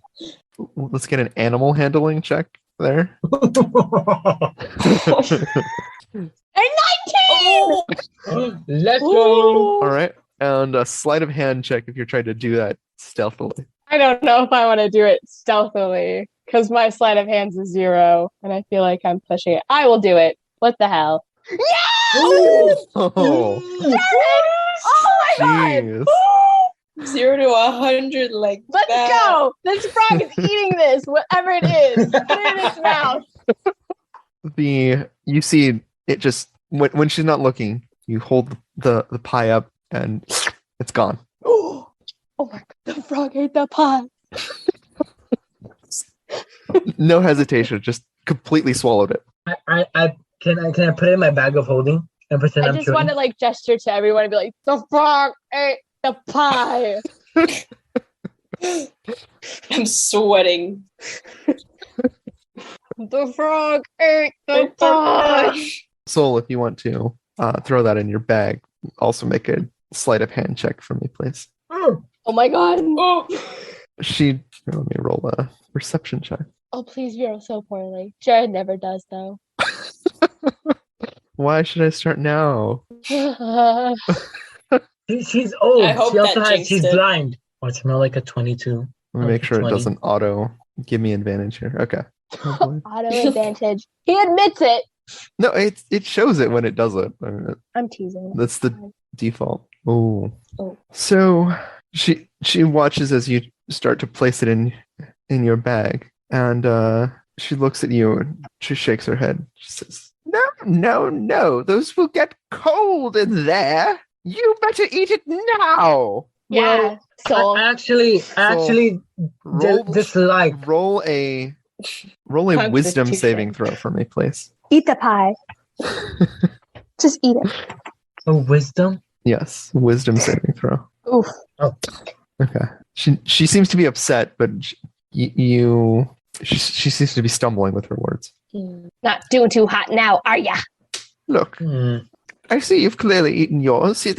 Let's get an animal handling check there. A 19! Let's go. All right. And a sleight of hand check if you're trying to do that stealthily. I don't know if I want to do it stealthily because my sleight of hands is 0 and I feel like I'm pushing it. I will do it. What the hell? Yeah! Oh, Oh my god! jeez. 0 to 100 like Let's that. go! This frog is eating this, whatever it is. Put it in its mouth. You see it just when she's not looking, you hold the pie up and it's gone. Oh my god, the frog ate the pie. No hesitation, just completely swallowed it. Can I put it in my bag of holding and pretend I I'm just chewing? want to like gesture to everyone and be like, the frog ate the pie. I'm sweating. The frog ate the pie. Soul, if you want to throw that in your bag, also make a sleight of hand check for me, please. Mm. Oh my god. Oh. Let me roll a perception check. Oh, please, you roll so poorly. Jared never does, though. Why should I start now? She's old. I hope She's it. blind. Oh, it's more like a 22. Let me make sure 20. it doesn't auto give me advantage here. Okay. Oh, boy. Auto advantage. He admits it. No, it shows it when it does it. I mean, I'm teasing. that's the default. Oh. Oh. So she watches as you start to place it in your bag, and she looks at you and she shakes her head. She says, No, those will get cold in there. You better eat it now. Yeah. So I actually Roll, dislike. roll a wisdom Constitution. saving throw for me, please. eat the pie. Just eat it. A wisdom? Yes, wisdom saving throw. Oof. Oh. Okay. She seems to be upset, but she seems to be stumbling with her words. Not doing too hot now, are ya? Look, I see you've clearly eaten yours. See,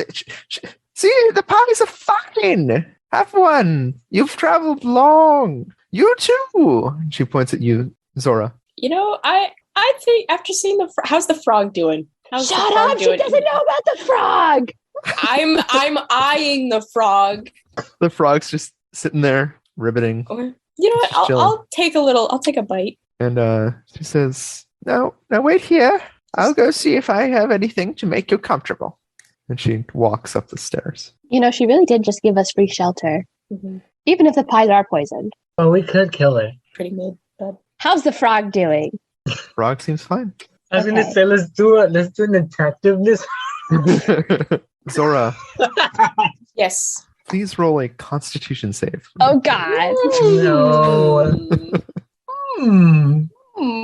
the pies are fine. Have one. You've traveled long. You too. She points at you, Zora. You know, I think after seeing how's the frog doing? How's Shut the frog up! doing? She doesn't know about the frog. I'm eyeing the frog. The frog's just sitting there, ribbiting. Or, you know what? Just chilling. I'll take a bite. And she says, Now wait here. I'll go see if I have anything to make you comfortable. And she walks up the stairs. You know, she really did just give us free shelter, even if the pies are poisoned. Oh, we could kill her. Pretty mid, but How's the frog doing? Frog seems fine. I was gonna Okay. say let's do an attentiveness. Zora, yes. please roll a Constitution save. Oh God! No. Hmm.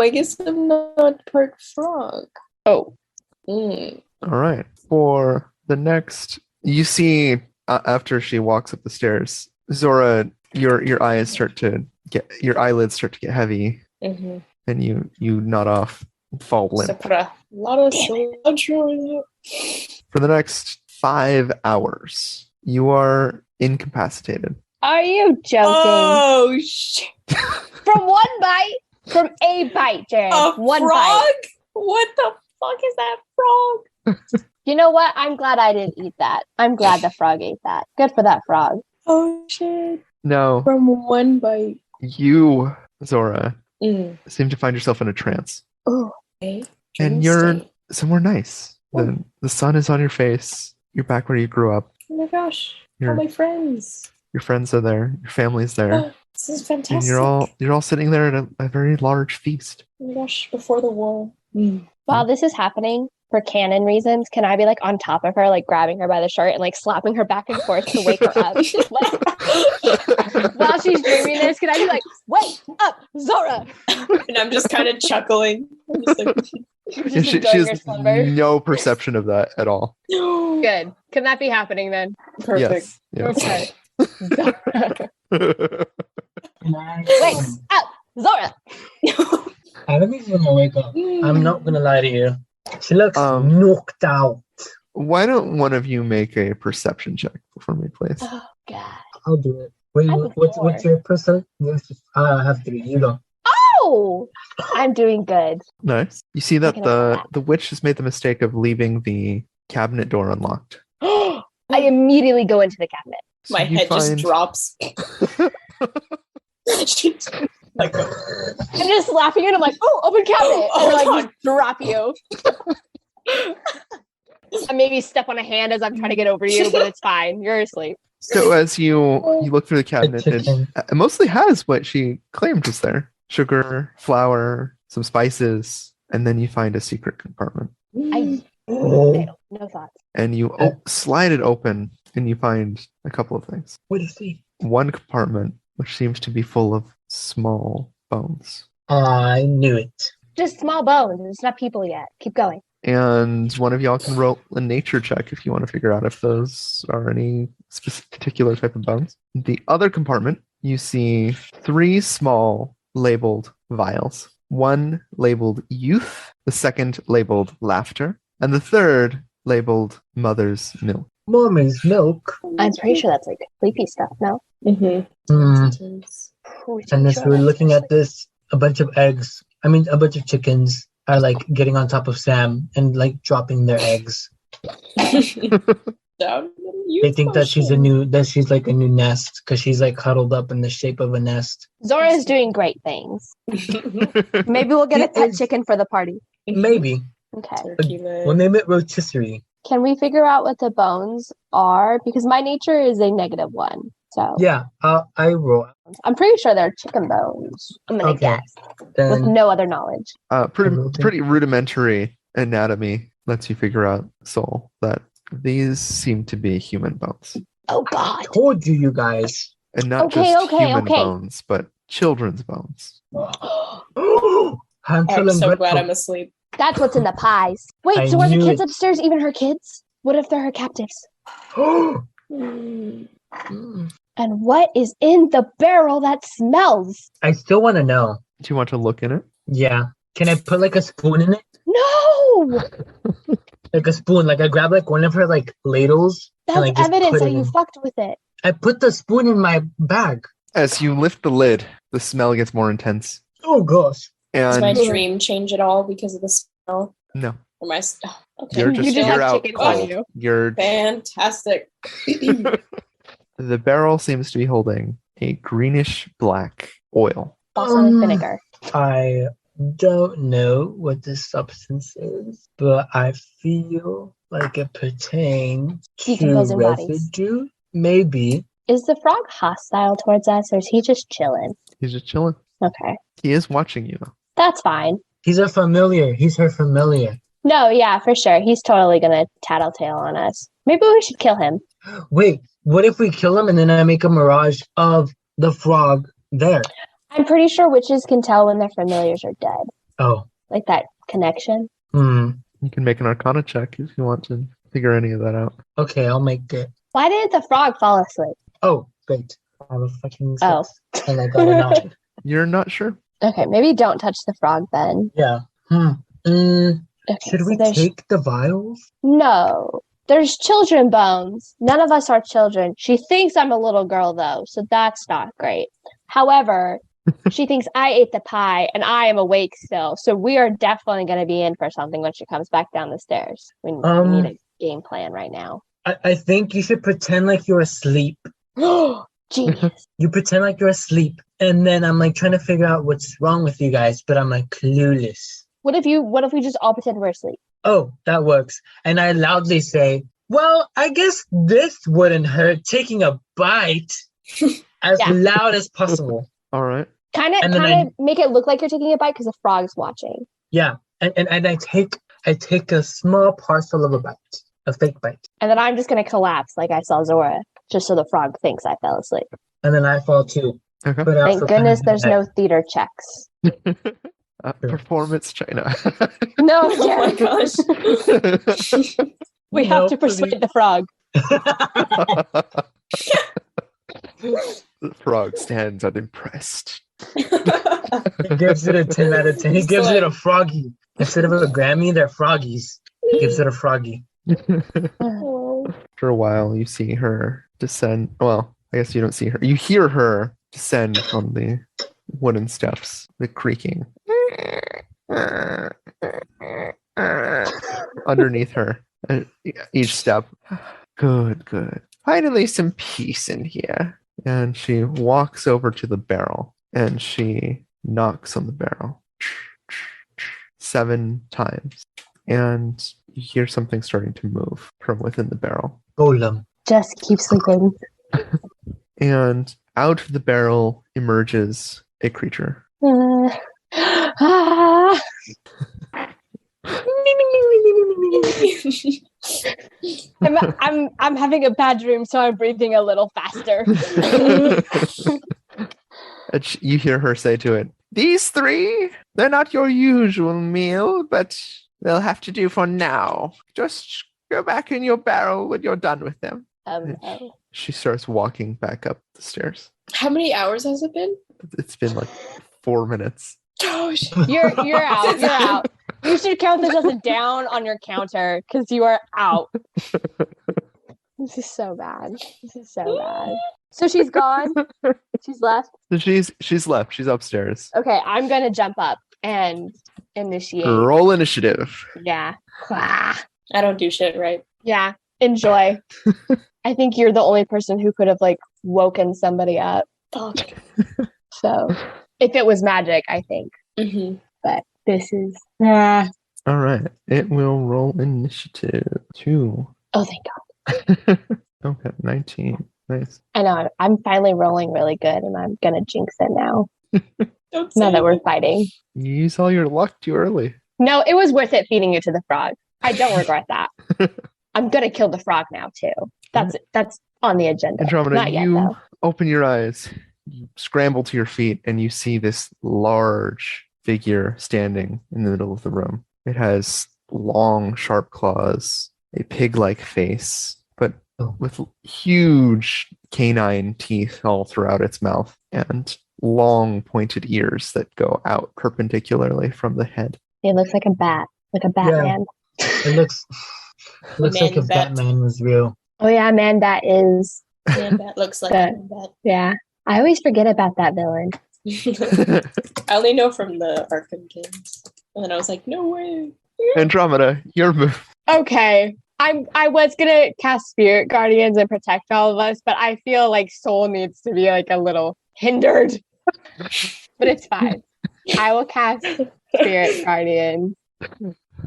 I guess I'm not part frog. Oh, Mm. All right. For the next, you see after she walks up the stairs, Zora, your eyelids start to get heavy, Mm-hmm. and you nod off, and fall limp. A lot of cilantro in it. For the next 5 hours. You are incapacitated. Are you joking? Oh shit! From one bite? From a bite, Jared. A One frog? bite. What the fuck is that frog? You know what? I'm glad I didn't eat that. I'm glad the frog ate that. Good for that frog. Oh shit! No, From one bite. you, Zora, Mm. seem to find yourself in a trance. Ooh. Okay. And Dream you're state. somewhere nice. The sun is on your face. You're back where you grew up. Oh my gosh! All Your my friends. your friends are there. Your family's there. This is And fantastic. you're all sitting there at a very large feast. Oh my gosh! Before the war. Mm. While this is happening, for canon reasons, can I be like on top of her, like grabbing her by the shirt and like slapping her back and forth to wake her up? Like, while she's dreaming this, can I be like, wake up, Zora? And I'm just kind of chuckling. I'm just like, Yeah, Just she enjoying her has slumber. no perception of that at all. Good. Can that be happening then? Perfect. Yes. Okay. Zora. Yes. Wake up, Zora. I don't think she's gonna wake up. I'm not gonna lie to you. She looks knocked out. Why don't one of you make a perception check for me, please? Oh God. I'll do it. Wait, I'm what's your percent? Yes, I have 3. You go. Oh, I'm doing good. Nice. You see that Taking a the witch has made the mistake of leaving the cabinet door unlocked. I immediately go into the cabinet. So My you head just find- drops. Like, I'm just laughing and I'm like, oh, open cabinet. Oh, and I oh, like just drop you. I maybe step on a hand as I'm trying to get over you, but it's fine. You're asleep. So as you look through the cabinet, chicken. it mostly has what she claimed was there: sugar, flour, some spices, and then you find a secret compartment. No thoughts. And you slide it open, and you find a couple of things. What do you see? One compartment, which seems to be full of small bones. I knew it. Just small bones. It's not people yet. Keep going. And one of y'all can roll a nature check if you want to figure out if those are any particular type of bones. The other compartment, you see 3 small labeled vials. One labeled youth, the second labeled laughter, and the third labeled mother's milk. Mommy's milk. I'm pretty sure that's like sleepy stuff, no? Mm. And as we're looking at this, a bunch of chickens are like getting on top of Sam and like dropping their eggs. They think that she's like a new nest because she's like huddled up in the shape of a nest. Zora is doing great things. Maybe we'll get a pet chicken for the party. Maybe. Okay. We'll name it rotisserie. Can we figure out what the bones are? Because my nature is a -1. So Yeah, I roll. I'm pretty sure they're chicken bones. I'm gonna Okay. guess. With Then no other knowledge. Pretty rudimentary anatomy lets you figure out, Soul, that these seem to be human bones. Oh God. told you guys. And not Okay, just okay, human okay. bones, but children's bones. Hansel I'm and so Gretel. glad I'm asleep. That's what's in the pies. Wait, I so are the knew kids it. upstairs even her kids? What if they're her captives? And what is in the barrel that smells? I still want to know. Do you want to look in it? Yeah. Can I put like a spoon in it? No! Like a spoon. Like I grab like one of her like ladles. That's and, like, just evidence put that it you in. fucked with it. I put the spoon in my bag. As you lift the lid, the smell gets more intense. Oh gosh. Does my And dream change at all because of the smell? no, Or my okay. you're You just just you're have out chickens on cold. you. You're Fantastic. the barrel seems to be holding a greenish black oil. Balsamic vinegar. I don't know what this substance is, but I feel like it pertains to Decomposing bodies. residue. Maybe. Is the frog hostile towards us, or is he just chilling? He's just chilling. Okay, He is watching you though. that's fine. He's a familiar. He's her familiar. No, yeah, for sure. He's totally gonna tattletale on us. Maybe we should kill him. Wait, what if we kill him and then I make a mirage of the frog there? I'm pretty sure witches can tell when their familiars are dead. Oh. Like that connection. Hmm. You can make an Arcana check if you want to figure any of that out. Okay, I'll make it. Why didn't the frog fall asleep? Oh, great. I have a fucking Oh. 6. And I got a 9. You're not sure. Okay, maybe don't touch the frog then. Yeah. Okay, Should so we there's- take the vials? No. There's children bones. None of us are children. She thinks I'm a little girl, though, so that's not great. However, she thinks I ate the pie, and I am awake still. So we are definitely going to be in for something when she comes back down the stairs. We need a game plan right now. I think you should pretend like you're asleep. Genius. You pretend like you're asleep, and then I'm like trying to figure out what's wrong with you guys, but I'm like clueless. What if we just all pretend we're asleep? Oh, that works. And I loudly say, well, I guess this wouldn't hurt, taking a bite as loud as possible. All right. Kind of make it look like you're taking a bite because the frog's watching. Yeah. And I take a small parcel of a bite, a fake bite. And then I'm just going to collapse like I saw Zora, just so the frog thinks I fell asleep. And then I fall too. Okay. Thank goodness there's no theater checks. Performance China. No, Oh my gosh. we have to persuade the frog. The frog stands unimpressed. He gives it a 10 out of 10. He gives it a froggy. Instead of a Grammy, they're froggies. He gives it a froggy. After a while, you see her descend. Well, I guess you don't see her. You hear her descend from the wooden steps, the creaking. Underneath her, each step. Good. Finally, some peace in here. And she walks over to the barrel and she knocks on the barrel 7 times. And you hear something starting to move from within the barrel. Golem. Just keep sleeping. And out of the barrel emerges a creature. I'm having a bad dream, so I'm breathing a little faster. And you hear her say to it, "These 3, they're not your usual meal, but they'll have to do for now. Just go back in your barrel when you're done with them." She starts walking back up the stairs. How many hours has it been? It's been like 4 minutes. Oh, shit. You're out. You're out. You should count this as a down on your counter because you are out. This is so bad. So she's gone. She's left. So she's left. She's upstairs. Okay, I'm gonna jump up and initiate. Roll initiative. Yeah. I don't do shit, right? Yeah. Enjoy. I think you're the only person who could have like woken somebody up. Fuck. So if it was magic, I think. Mm-hmm. But this is. All right. It will roll initiative 2. Oh, thank God. Okay, 19. Nice. I know. I'm finally rolling really good, and I'm gonna jinx it now. Don't Now say that we're it. fighting. You use all your luck too early. No, it was worth it feeding you to the frog. I don't regret that. I'm gonna kill the frog now too. That's on the agenda. Andromeda, Not yet, you though. open your eyes, you scramble to your feet, and you see this large figure standing in the middle of the room. It has long, sharp claws, a pig-like face, but with huge canine teeth all throughout its mouth, and long, pointed ears that go out perpendicularly from the head. It looks like a bat, like a Batman. It looks like if Man-bat. Batman was real. Oh yeah, man, that is. Man, that looks like That- a bat. Yeah, I always forget about that villain. I only know from the Arkham games. And then I was like, no way. Andromeda, your move. Okay. I was gonna cast Spirit Guardians and protect all of us, but I feel like Soul needs to be like a little hindered. But it's fine. I will cast Spirit Guardians,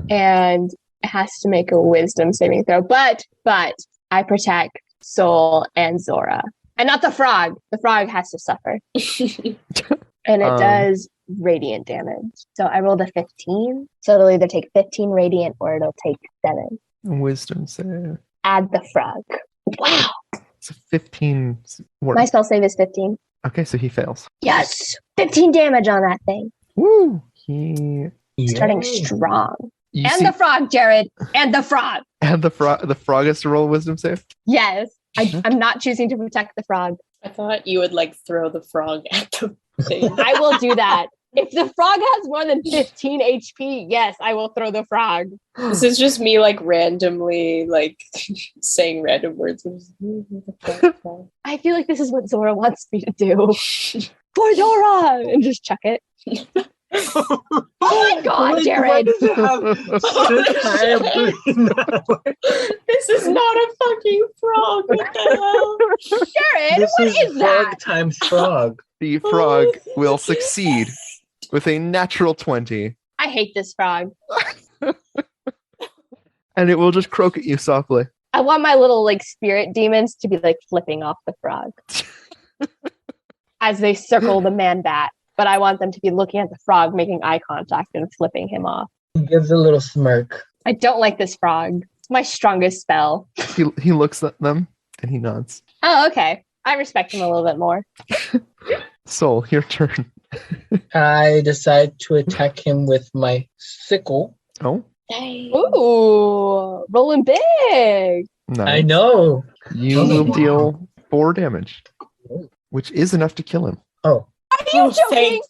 and it has to make a Wisdom saving throw. But I protect Soul and Zora, and not the frog. The frog has to suffer, and it does radiant damage. So I rolled a 15. So it'll either take 15 radiant or it'll take 7. Wisdom save. Add the frog. Wow. It's a 15. My spell save is 15. Okay, so he fails. Yes. 15 damage on that thing. Woo! He Starting Yay. strong. you And see, the frog, Jared. And the frog. and the frog has to roll a wisdom save. Yes. I'm not choosing to protect the frog. I thought you would like throw the frog at the thing. I will do that. If the frog has more than 15 HP, yes, I will throw the frog. This is just me like randomly like saying random words. I feel like this is what Zora wants me to do. For Zora! And just chuck it. Oh my god, Wait, Jared! why does it have such high ability? This is not a fucking frog. What the hell? Jared, This what is is frog that? times frog. The frog will succeed with a natural 20, I hate this frog. and it will just croak at you softly. I want my little like spirit demons to be like flipping off the frog as they circle the man bat. But I want them to be looking at the frog, making eye contact and flipping him off. He gives a little smirk. I don't like this frog. It's my strongest spell. He looks at them and he nods. Oh, okay. I respect him a little bit more. Soul, your turn. I decide to attack him with my sickle. Oh, Ooh, rolling big. nice. I know. You will deal 4 damage, which is enough to kill him. Oh, Are you joking?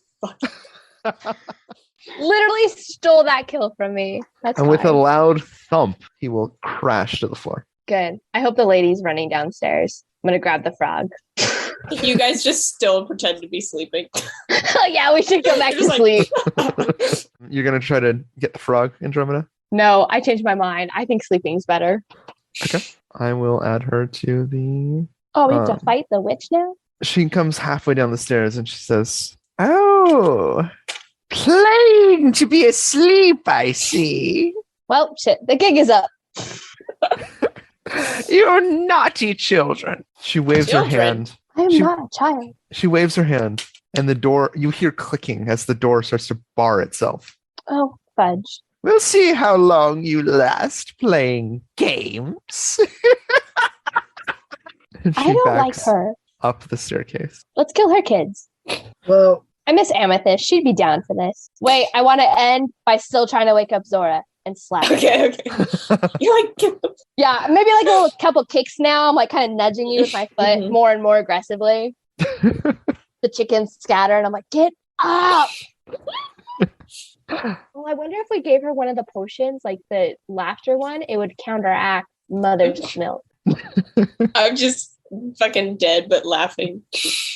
Literally stole that kill from me. That's And with a fine. loud thump, he will crash to the floor. Good. I hope the lady's running downstairs. I'm gonna grab the frog. You guys just still pretend to be sleeping. Yeah, we should go back to Just like- sleep. You're going to try to get the frog, Andromeda? No, I changed my mind. I think sleeping's better. I will add her to the... Oh, we have to Um, fight the witch now? She comes halfway down the stairs and she says, "Oh, playing to be asleep, I see. Well, shit, the gig is up. You naughty children." She waves her Children? hand. I am She- not a child. She waves her hand, and the door, you hear clicking as the door starts to bar itself. Oh, fudge. We'll see how long you last playing games. And I she don't like backs her. up the staircase. Let's kill her kids. well, I miss Amethyst. She'd be down for this. Wait, I want to end by still trying to wake up Zora and slap her. Okay. You're like, get the Yeah, maybe like a little couple kicks now. I'm like kind of nudging you with my foot Mhm. more and more aggressively. The chickens scatter, and I'm like, get up. Well, I wonder if we gave her one of the potions, like the laughter one, it would counteract mother's milk. I'm just fucking dead but laughing.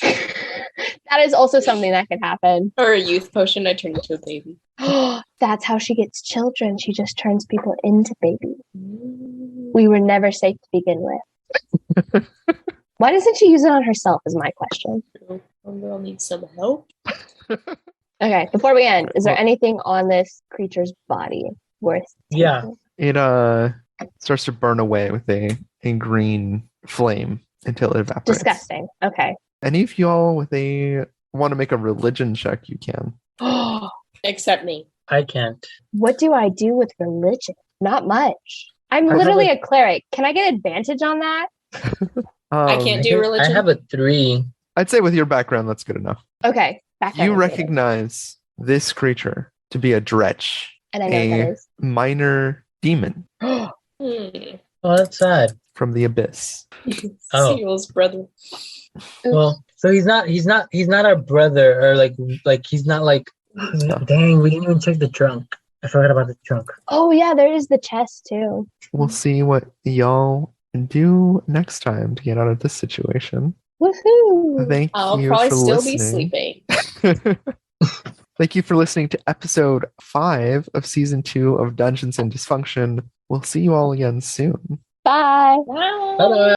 That is also something that could happen. Or a youth potion, I turn into a baby. That's how she gets children. She just turns people into babies. We were never safe to begin with. Why doesn't she use it on herself is my question. One girl needs some help. Okay, before we end, is there anything on this creature's body worth Yeah. taking? It starts to burn away with a green flame until it evaporates. Disgusting. Okay. Any of y'all want to make a religion check, you can. Except me. I can't. What do I do with religion? Not much. I'm I have literally a- a cleric. Can I get advantage on that? I can't do I religion. have a 3. I'd say with your background, that's good enough. Okay. Back You on it. recognize this creature to be a dretch, And I know what that is. minor demon Hmm. Oh, that's sad. from the abyss. Oh. Seal's brother. Well, so he's not our brother, or like he's not like. Dang, we didn't even check the trunk. I forgot about the trunk. Oh yeah, there is the chest too. We'll see what y'all do next time to get out of this situation. Woohoo! Thank I'll you probably for still listening. be sleeping. Thank you for listening to episode 5 of season 2 of Dungeons and Dysfunction. We'll see you all again soon. Bye. Bye. Bye-bye.